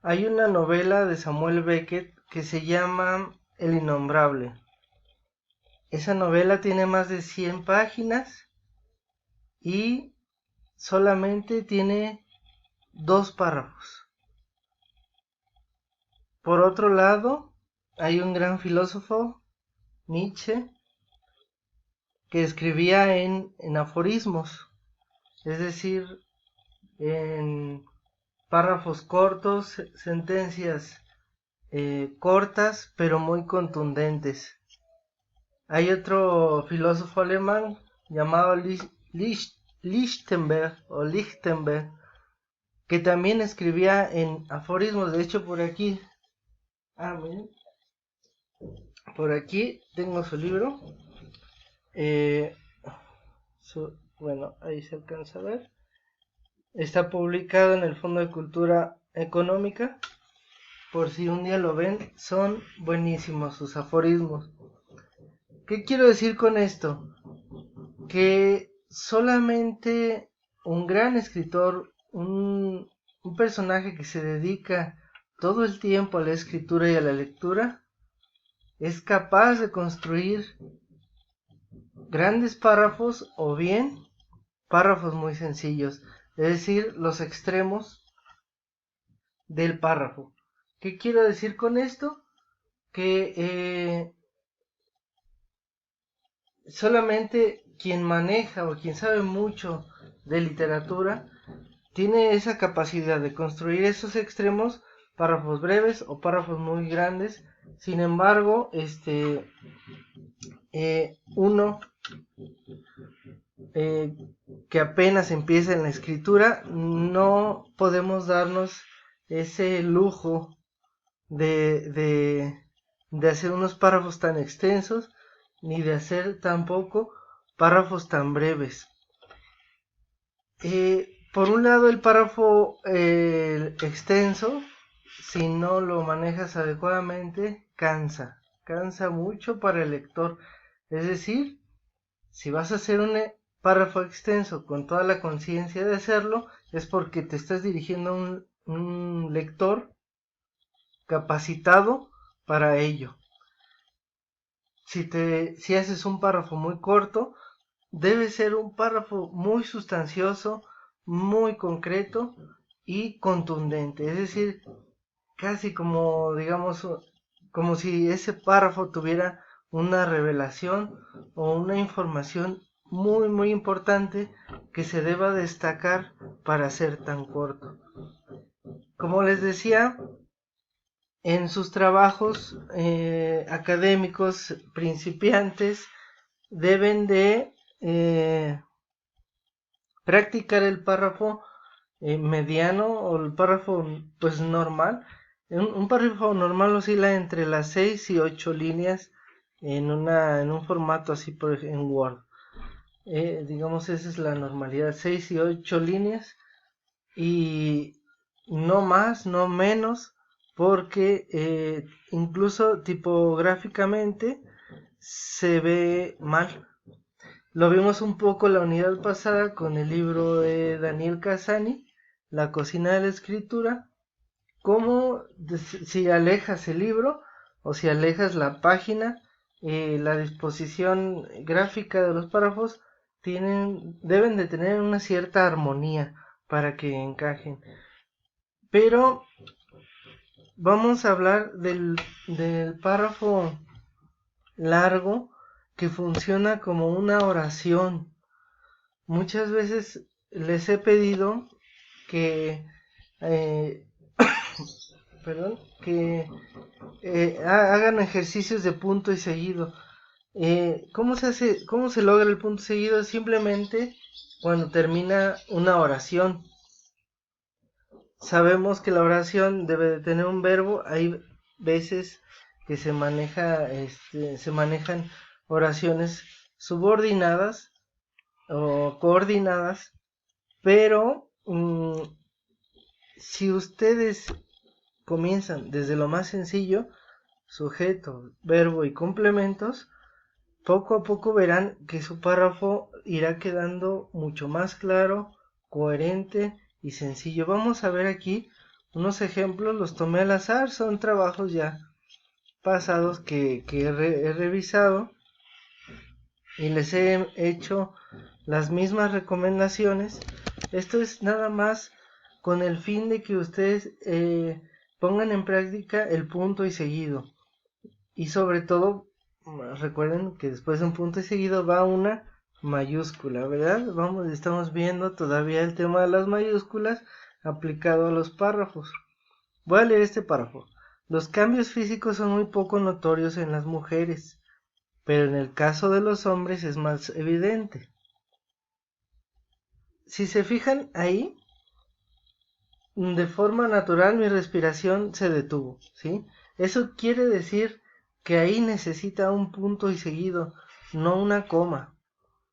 Hay una novela de Samuel Beckett que se llama El Innombrable. Esa novela tiene más de 100 páginas y solamente tiene 2 párrafos. Por otro lado, hay un gran filósofo, Nietzsche, que escribía en aforismos, es decir, en párrafos cortos, sentencias cortas pero muy contundentes. Hay otro filósofo alemán llamado Lichtenberg, que también escribía en aforismos. De hecho, miren, por aquí tengo su libro. Eh, bueno, ahí se alcanza a ver. Está publicado en el Fondo de Cultura Económica. Por si un día lo ven, son buenísimos sus aforismos. ¿Qué quiero decir con esto? Que solamente un gran escritor, un personaje que se dedica todo el tiempo a la escritura y a la lectura, es capaz de construir grandes párrafos o bien párrafos muy sencillos, es decir, los extremos del párrafo. ¿Qué quiero decir con esto? Que solamente quien maneja o quien sabe mucho de literatura tiene esa capacidad de construir esos extremos, párrafos breves o párrafos muy grandes. Sin embargo, uno que apenas empieza en la escritura, no podemos darnos ese lujo de hacer unos párrafos tan extensos, ni de hacer tampoco párrafos tan breves. Por un lado, el párrafo extenso, si no lo manejas adecuadamente, cansa mucho para el lector. Es decir, si vas a hacer un párrafo extenso con toda la conciencia de hacerlo, es porque te estás dirigiendo a un lector capacitado para ello. Si haces un párrafo muy corto, debe ser un párrafo muy sustancioso, muy concreto y contundente. Es decir, casi como, digamos, como si ese párrafo tuviera una revelación o una información muy importante que se deba destacar para ser tan corto. Como les decía, en sus trabajos académicos principiantes deben de practicar el párrafo mediano o el párrafo pues normal. Un párrafo normal oscila entre las 6 y 8 líneas en un formato así por en Word. Digamos, esa es la normalidad, 6 y 8 líneas y no más, no menos, porque incluso tipográficamente se ve mal. Lo vimos un poco la unidad pasada con el libro de Daniel Casani, La cocina de la escritura, cómo si alejas el libro o si alejas la página, la disposición gráfica de los párrafos deben de tener una cierta armonía para que encajen. Pero vamos a hablar del párrafo largo que funciona como una oración. Muchas veces les he pedido que eh, hagan ejercicios de punto y seguido. ¿Cómo se logra el punto seguido? Simplemente cuando termina una oración. Sabemos que la oración debe de tener un verbo. Hay veces que se manejan oraciones subordinadas o coordinadas, pero si ustedes comienzan desde lo más sencillo, sujeto, verbo y complementos, poco a poco verán que su párrafo irá quedando mucho más claro, coherente y sencillo. Vamos a ver aquí unos ejemplos los tomé al azar, son trabajos ya pasados que he revisado y les he hecho las mismas recomendaciones. Esto es nada más con el fin de que ustedes pongan en práctica el punto y seguido. Y sobre todo, recuerden que después de un punto y seguido va una mayúscula, ¿verdad? Estamos viendo todavía el tema de las mayúsculas aplicado a los párrafos. Voy a leer este párrafo. Los cambios físicos son muy poco notorios en las mujeres, pero en el caso de los hombres es más evidente. Si se fijan ahí, de forma natural mi respiración se detuvo, ¿sí? Eso quiere decir que ahí necesita un punto y seguido, no una coma.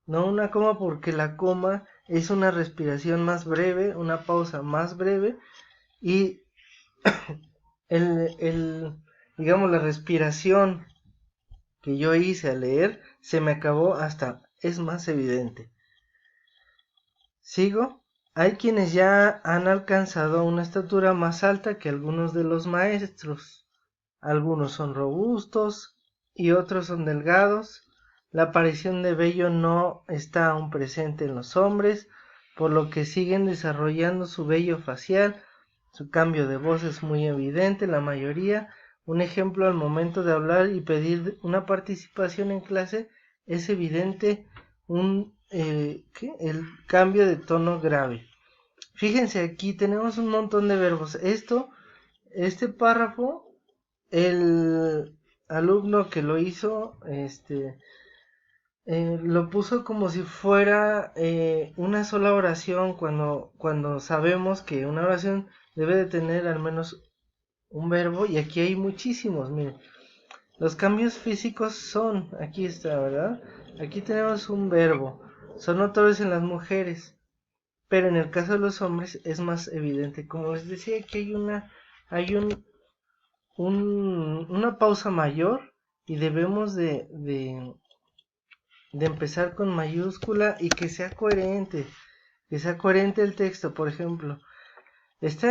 No una coma porque la coma es una respiración más breve, una pausa más breve y digamos, la respiración que yo hice al leer se me acabó hasta es más evidente. Sigo. Hay quienes ya han alcanzado una estatura más alta que algunos de los maestros. Algunos son robustos y otros son delgados. La aparición de vello no está aún presente en los hombres, por lo que siguen desarrollando su vello facial. Su cambio de voz es muy evidente, la mayoría. Un ejemplo, al momento de hablar y pedir una participación en clase, es evidente el cambio de tono grave. Fíjense, aquí tenemos un montón de verbos. Este párrafo, el alumno que lo hizo, lo puso como si fuera una sola oración, cuando sabemos que una oración debe de tener al menos un verbo, y aquí hay muchísimos. Miren, los cambios físicos son, aquí está, ¿verdad? Aquí tenemos un verbo, son notorios en las mujeres, pero en el caso de los hombres es más evidente. Como les decía, aquí hay una pausa mayor y debemos de empezar con mayúscula y que sea coherente el texto. Por ejemplo,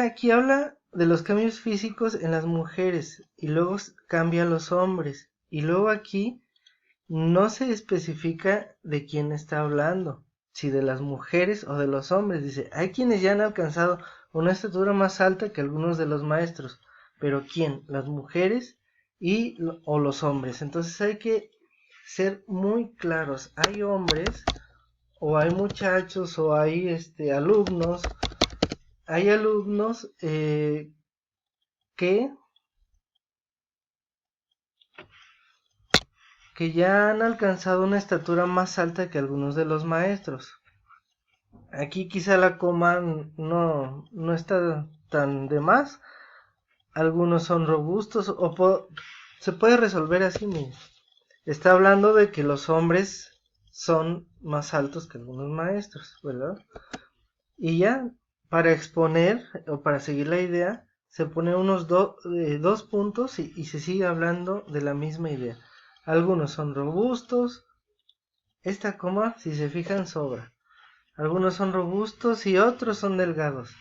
aquí habla de los cambios físicos en las mujeres y luego cambia a los hombres, y luego aquí no se especifica de quién está hablando, si de las mujeres o de los hombres. Dice, hay quienes ya han alcanzado una estatura más alta que algunos de los maestros, pero ¿quién? Las mujeres o los hombres. Entonces hay que ser muy claros. Hay hombres o hay muchachos o hay alumnos. Hay alumnos que ya han alcanzado una estatura más alta que algunos de los maestros. Aquí quizá la coma no está tan de más. Algunos son robustos se puede resolver así mismo. Está hablando de que los hombres son más altos que algunos maestros, ¿verdad? Y ya, para exponer o para seguir la idea, se pone unos dos puntos y se sigue hablando de la misma idea. Algunos son robustos. Esta coma, si se fijan, sobra. Algunos son robustos y otros son delgados.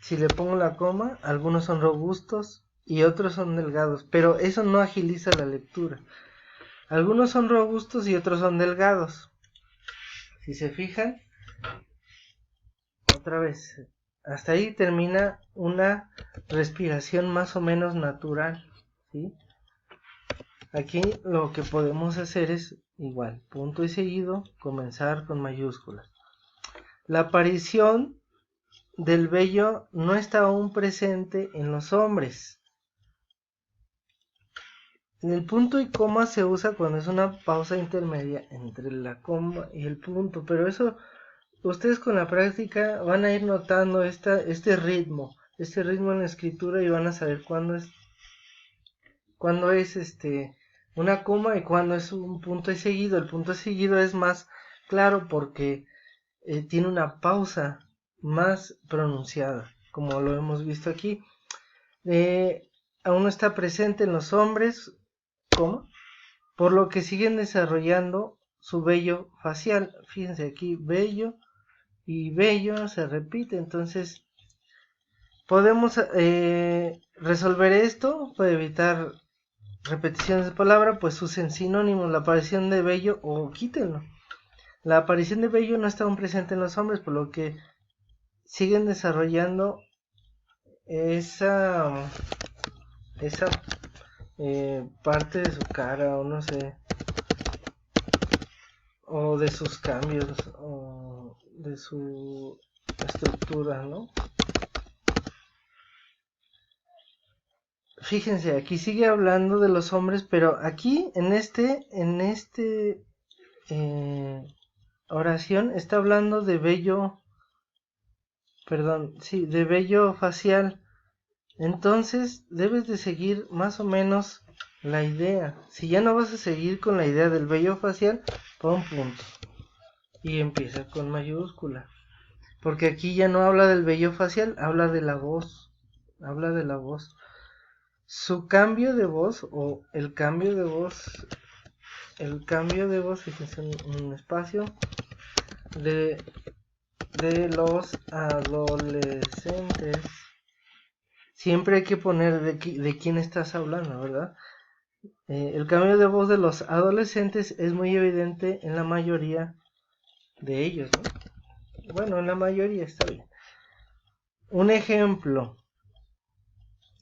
Si le pongo la coma, algunos son robustos y otros son delgados, pero eso no agiliza la lectura. Algunos son robustos y otros son delgados. Si se fijan, otra vez, hasta ahí termina una respiración más o menos natural, ¿sí? Aquí lo que podemos hacer es igual, punto y seguido, comenzar con mayúsculas. La aparición del vello no está aún presente en los hombres. El punto y coma se usa cuando es una pausa intermedia entre la coma y el punto, pero eso ustedes con la práctica van a ir notando este ritmo en la escritura, y van a saber cuándo es una coma y cuándo es un punto y seguido. El punto y seguido es más claro porque tiene una pausa más pronunciada, como lo hemos visto aquí. Aún no está presente en los hombres, ¿cómo? Por lo que siguen desarrollando su vello facial. Fíjense aquí, vello y vello se repite, entonces Podemos resolver esto, para evitar repeticiones de palabra, pues usen sinónimos, la aparición de vello o quítenlo. La aparición de vello no está aún presente en los hombres, por lo que siguen desarrollando esa parte de su cara, o no sé, o de sus cambios, o de su estructura, ¿no? Fíjense, aquí sigue hablando de los hombres, pero aquí en oración está hablando de vello, perdón, sí, de vello facial. Entonces debes de seguir más o menos la idea. Si ya no vas a seguir con la idea del vello facial, pon punto y empieza con mayúscula. Porque aquí ya no habla del vello facial, habla de la voz. Habla de la voz. Su cambio de voz o el cambio de voz, fíjense un espacio de los adolescentes. Siempre hay que poner de quién estás hablando, ¿verdad? El cambio de voz de los adolescentes es muy evidente en la mayoría de ellos, ¿no? Bueno, en la mayoría está bien. Un ejemplo.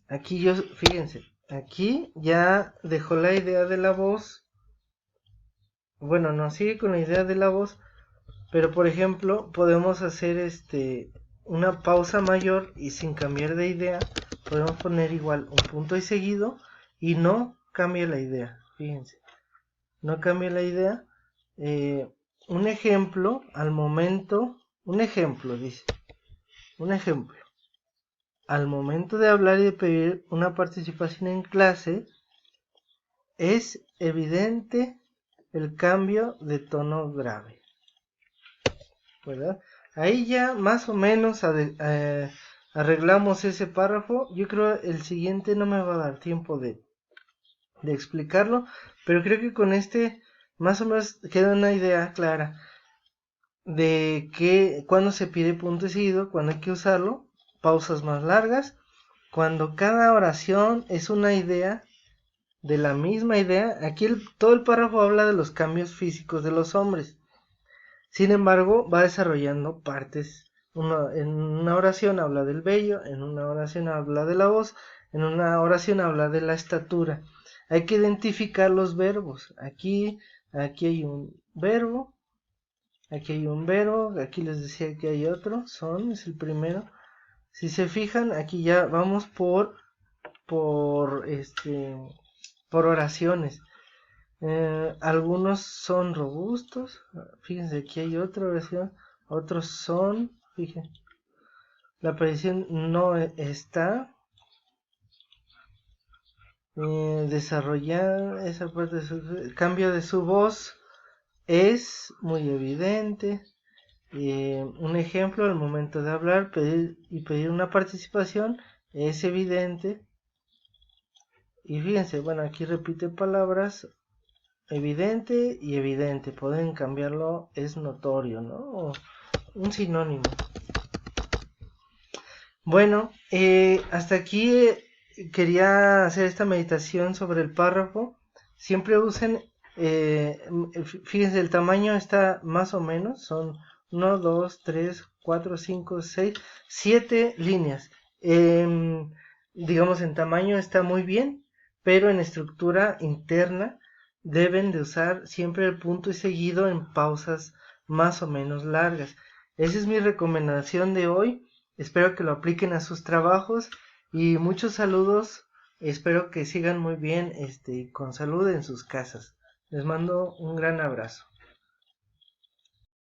Aquí fíjense, aquí ya dejó la idea de la voz. Bueno, no sigue con la idea de la voz, pero por ejemplo, podemos hacer una pausa mayor y sin cambiar de idea, podemos poner igual un punto y seguido y no cambia la idea. Fíjense, no cambia la idea. Un ejemplo, dice, un ejemplo. Al momento de hablar y de pedir una participación en clase, es evidente el cambio de tono grave, ¿verdad? Ahí ya más o menos arreglamos ese párrafo. Yo creo el siguiente no me va a dar tiempo de explicarlo, pero creo que con más o menos queda una idea clara de que cuando se pide punto y seguido, cuando hay que usarlo, pausas más largas, cuando cada oración es una idea de la misma idea. Aquí todo el párrafo habla de los cambios físicos de los hombres. Sin embargo, va desarrollando partes. En una oración habla del vello, en una oración habla de la voz, en una oración habla de la estatura. Hay que identificar los verbos. Aquí hay un verbo. Aquí hay un verbo, aquí les decía que hay otro, es el primero. Si se fijan, aquí ya vamos por oraciones. Algunos son robustos, fíjense, aquí hay otra oración, otros son, fíjense, la aparición no está, desarrollar esa parte el cambio de su voz es muy evidente. Un ejemplo, al momento de hablar pedir una participación es evidente. Y fíjense, bueno, aquí repite palabras evidente y evidente. Pueden cambiarlo, es notorio, ¿no? O un sinónimo. Bueno, hasta aquí quería hacer esta meditación sobre el párrafo. Siempre usen, fíjense, el tamaño está más o menos, son 1, 2, 3, 4, 5, 6, 7 líneas. Digamos, en tamaño está muy bien, pero en estructura interna deben de usar siempre el punto y seguido en pausas más o menos largas. Esa es mi recomendación de hoy. Espero que lo apliquen a sus trabajos y muchos saludos. Espero que sigan muy bien con salud en sus casas. Les mando un gran abrazo.